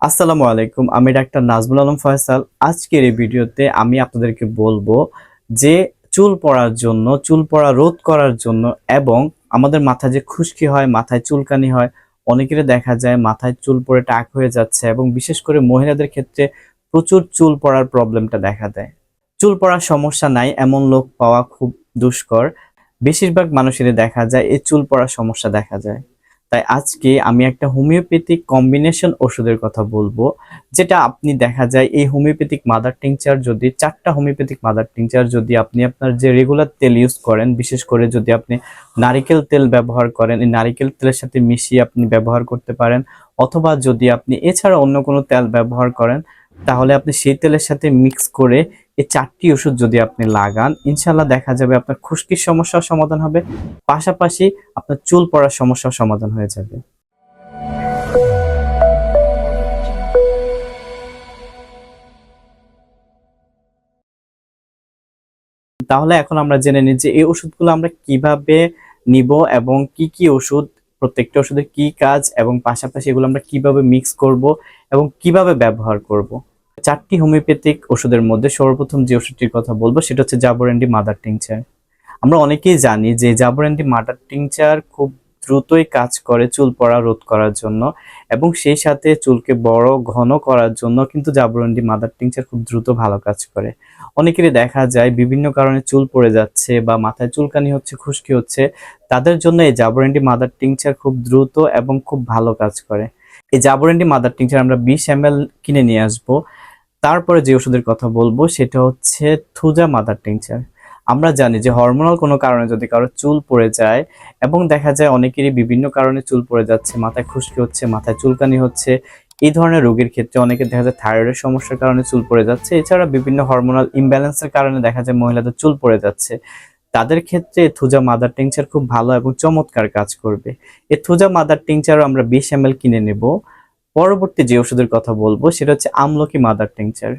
আসসালামু আলাইকুম, আমি ডাক্তার নাজমুল আলম ফয়সাল। আজকের এই ভিডিওতে আমি আপনাদেরকে বলবো যে চুল পড়ার জন্য, চুল পড়া রোধ করার জন্য এবং আমাদের মাথায় যে খুশকি হয়, মাথায় চুলকানি হয়, অনেকেরই দেখা যায় মাথায় চুল পড়ে টাক হয়ে যাচ্ছে এবং বিশেষ করে মহিলাদের ক্ষেত্রে প্রচুর চুল পড়ার প্রবলেমটা দেখা দেয়। চুল পড়ার সমস্যা নাই এমন লোক পাওয়া খুব দুষ্কর। বেশিরভাগ মানুষেরই দেখা যায় এই চুল পড়ার সমস্যা দেখা যায়। তাই আজকে আমি একটা হোমিওপ্যাথিক কম্বিনেশন ওষুধের কথা বলবো, যেটা আপনি দেখা যায় এই হোমিওপ্যাথিক মাদার টিংচার যদি 4টা হোমিওপ্যাথিক মাদার টিংচার যদি আপনি আপনার যে রেগুলার তেল ইউজ করেন, বিশেষ করে যদি আপনি নারিকেল তেল ব্যবহার করেন, এই নারিকেল তেলের সাথে মিশিয়ে আপনি ব্যবহার করতে পারেন, অথবা যদি আপনি এছাড়া অন্য কোনো তেল ব্যবহার করেন তাহলে আপনি সেই তেলের সাথে মিক্স করে এই 4টি ওষুধ যদি আপনি লাগান, ইনশাল্লাহ দেখা যাবে আপনার খুশকির সমস্যার সমাধান হবে, পাশাপাশি আপনার চুল পড়ার সমস্যার সমাধান হয়ে যাবে। তাহলে এখন আমরা জেনে নিই যে এই ওষুধগুলো আমরা কিভাবে নিব এবং কি কি ওষুধ, প্রত্যেকটা ওষুধের কি কাজ এবং পাশাপাশি এগুলো আমরা কিভাবে মিক্স করব এবং কিভাবে ব্যবহার করব। 4টি হোমিওপ্যাথিক ওষুধের মধ্যে সর্বপ্রথম যে ওষুধটির কথা বলবো সেটা হচ্ছে জাবরেন্ডি মাদার টিংচার। আমরা অনেকেই জানি যে জাবরেন্ডি মাদার টিংচার খুব দ্রুতই কাজ করে চুল পড়া রোধ করার জন্য এবং সেই সাথে চুলকে বড় ঘন করার জন্য কিন্তু জাবরেন্ডি মাদার টিংচার খুব দ্রুত ভালো কাজ করে। অনেকেরই দেখা যায় বিভিন্ন কারণে চুল পড়ে যাচ্ছে বা মাথায় চুলকানি হচ্ছে, খুশকি হচ্ছে, তাদের জন্য এই জাবরেন্ডি মাদার টিংচার খুব দ্রুত এবং খুব ভালো কাজ করে। এই জাবরেন্ডি মাদার টিংচার আমরা 20 ml কিনে নিয়ে আসবো। তারপরে যে ওষুধের কথা বলবো সেটা হচ্ছে থুজা মাদার টিংচার। আমরা জানি যে হরমোনাল কোনো কারণে যদি কারো চুল পড়ে যায় এবং দেখা যায় অনেকেরই বিভিন্ন কারণে চুল পড়ে যাচ্ছে, মাথায় খুশকি হচ্ছে, মাথায় চুলকানি হচ্ছে, এই ধরনের রোগীর ক্ষেত্রে অনেকে দেখা যায় থাইরয়েডের সমস্যার কারণে চুল পড়ে যাচ্ছে, এছাড়া বিভিন্ন হরমোনাল ইমব্যালেন্সের কারণে দেখা যায় মহিলাদের চুল পড়ে যাচ্ছে, তাদের ক্ষেত্রে থুজা মাদার টিংচার খুব ভালো এবং চমৎকার কাজ করবে। এই থুজা মাদার টিংচারও আমরা 20 ml কিনে নেব। পরবর্তী যে ওষুধের কথা বলবো সেটা হচ্ছে আমলকি মাদার টিংচার।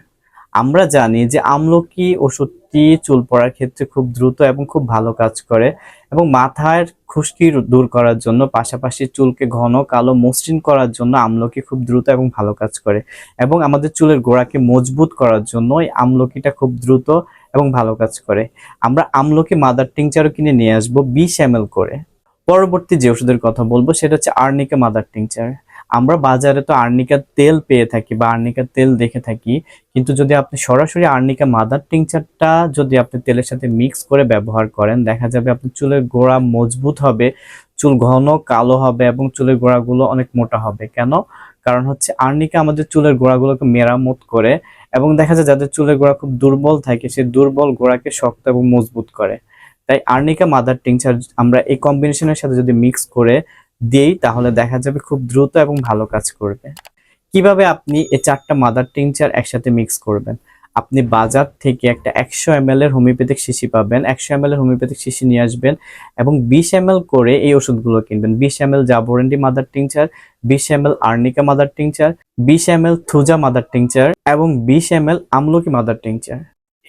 আমরা জানি যে আমলকি ওষুধটি চুল পড়ার ক্ষেত্রে খুব দ্রুত এবং খুব ভালো কাজ করে এবং মাথার খুশকি দূর করার জন্য, পাশাপাশি চুলকে ঘন কালো মসৃণ করার জন্য আমলকি খুব দ্রুত এবং ভালো কাজ করে এবং আমাদের চুলের গোড়াকে মজবুত করার জন্য এই আমলকিটা খুব দ্রুত এবং ভালো কাজ করে। আমরা আমলকি মাদার টিংচারও কিনে নিয়ে আসবো 20 ml করে। পরবর্তী যে ওষুধের কথা বলবো সেটা হচ্ছে আর্নিকা মাদার টিংচার। আমরা বাজারে তো আর্নিকার তেল পেয়ে থাকি বা আর্নিকার তেল দেখে থাকি, কিন্তু যদি আপনি সরাসরি আর্নিকা মাদার টিংচারটা যদি আপনি তেলের সাথে মিক্স করে ব্যবহার করেন, দেখা যাবে আপনার চুলের গোড়া মজবুত হবে, চুল ঘন কালো হবে এবং চুলের গোড়াগুলো অনেক মোটা হবে। কেন? কারণ হচ্ছে আর্নিকা আমাদের চুলের গোড়াগুলোকে মেরামত করে এবং দেখা যায় যাদের চুলের গোড়া খুব দুর্বল থাকে সেই দুর্বল গোড়াকে শক্ত এবং মজবুত করে। তাই আর্নিকা মাদার টিংচার আমরা এই কম্বিনেশনের সাথে যদি মিক্স করে দিই তাহলে দেখা যাবে খুব দ্রুত এবং ভালো কাজ করবে। কিভাবে আপনি এই 4টা মাদার টিংচার একসাথে মিক্স করবেন? আপনি বাজার থেকে একটা 100 ml এর হোমিওপ্যাথিক শিশি পাবেন, 100 ml এর হোমিওপ্যাথিক শিশি নিয়ে আসবেন এবং 20 ml করে এই ওষুধগুলো কিনবেন। 20 ml jaborandi mother tincture, 20 ml arnica mother tincture, 20 ml thuja mother tincture এবং 20 ml আমলকি মাদার টিংচার।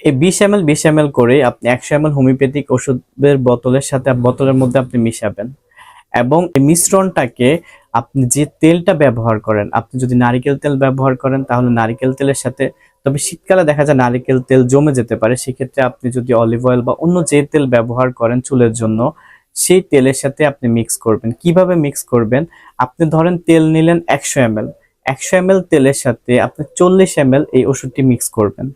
এই 20 ml করে আপনি 100 ml হোমিওপ্যাথিক ওষুধের বোতলের সাথে বোতলের মধ্যে আপনি মিশাবেন এবং এই মিশ্রণটাকে আপনি যে তেলটা ব্যবহার করেন, আপনি যদি নারিকেল তেল ব্যবহার করেন তাহলে নারিকেল তেলের সাথে, তবে শীতকালে দেখা যায় নারিকেল তেল জমে যেতে পারে, সেক্ষেত্রে আপনি যদি অলিভ অয়েল বা অন্য যে তেল ব্যবহার করেন চুলের জন্য সেই তেলের সাথে আপনি মিক্স করবেন। কিভাবে মিক্স করবেন? আপনি ধরেন তেল নিলেন 100 ml, 100 ml তেলের সাথে আপনি 40 ml এই ওষুধটি মিক্স করবেন।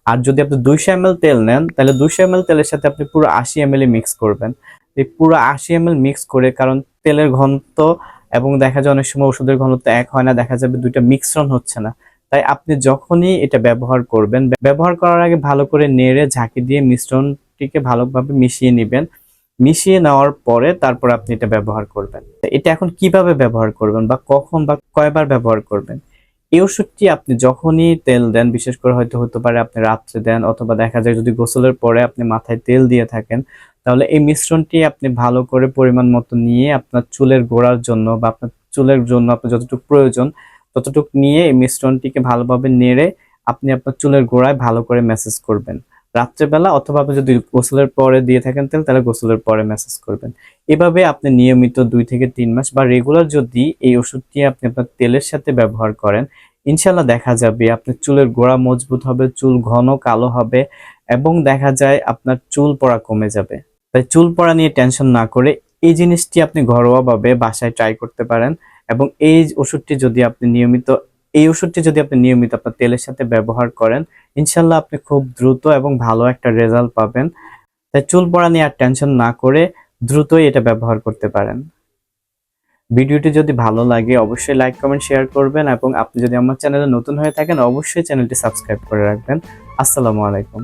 আর যদি আপনি 200 ml তেল নেন তাহলে 200 ml তেলের সাথে আপনি পুরো 80 ml মিক্স করবেন। এই পুরো 80 ml মিক্স করে, কারণ তেলের ঘনত্ব এবং দেখা যায় অনেক সময় ওষুধের ঘনত্ব এক হয় না, দেখা যাবে দুইটা মিশ্রণ হচ্ছে না, তাই আপনি যখনই এটা ব্যবহার করবেন, ব্যবহার করার আগে ভালো করে নেড়ে ঝাঁকি দিয়ে মিশ্রণটিকে ভালোভাবে মিশিয়ে নেবেন। মিশিয়ে নেওয়ার পরে তারপর আপনি এটা ব্যবহার করবেন। এটা এখন কিভাবে ব্যবহার করবেন বা কখন বা কয়বার ব্যবহার করবেন? এই ওষুধটি আপনি যখনই তেল দেন, বিশেষ করে হয়তো হতে পারে আপনি রাত্রে দেন, অথবা দেখা যায় যদি গোসলের পরে আপনি মাথায় তেল দিয়ে থাকেন, তাহলে এই মিশ্রণটি আপনি ভালো করে পরিমাণ মতো নিয়ে আপনার চুলের গোড়ার জন্য বা আপনার চুলের জন্য আপনার যতটুকু প্রয়োজন ততটুকু নিয়ে এই মিশ্রণটিকে ভালোভাবে নেড়ে আপনি আপনার চুলের গোড়ায় ভালো করে ম্যাসেজ করবেন রাত্রেবেলা, অথবা আপনি যদি গোসলের পরে দিয়ে থাকেন তেল তাহলে গোসলের পরে ম্যাসেজ করবেন। এভাবে আপনি নিয়মিত 2 থেকে 3 মাস বা রেগুলার যদি এই ওষুধটি আপনি আপনার তেলের সাথে ব্যবহার করেন, ইনশাল্লাহ দেখা যাবে আপনার চুলের গোড়া মজবুত হবে, চুল ঘন কালো হবে এবং দেখা যায় আপনার চুল পড়া কমে যাবে। তাই চুল পড়া নিয়ে টেনশন না করে এই জিনিসটি আপনি ঘরোয়াভাবে বাসায় ট্রাই করতে পারেন। এবং এই ওষুধটি যদি আপনি নিয়মিত আপনার তেলের সাথে ব্যবহার করেন, ইনশাল্লাহ আপনি খুব দ্রুত এবং ভালো একটা রেজাল্ট পাবেন। তাই চুল পড়া নিয়ে আর টেনশন না করে দ্রুতই এটা ব্যবহার করতে পারেন। ভিডিওটি যদি ভালো লাগে অবশ্যই লাইক কমেন্ট শেয়ার করবেন, এবং আপনি যদি আমার চ্যানেলে নতুন হয়ে থাকেন অবশ্যই চ্যানেলটি সাবস্ক্রাইব করে রাখবেন। আসসালামু আলাইকুম।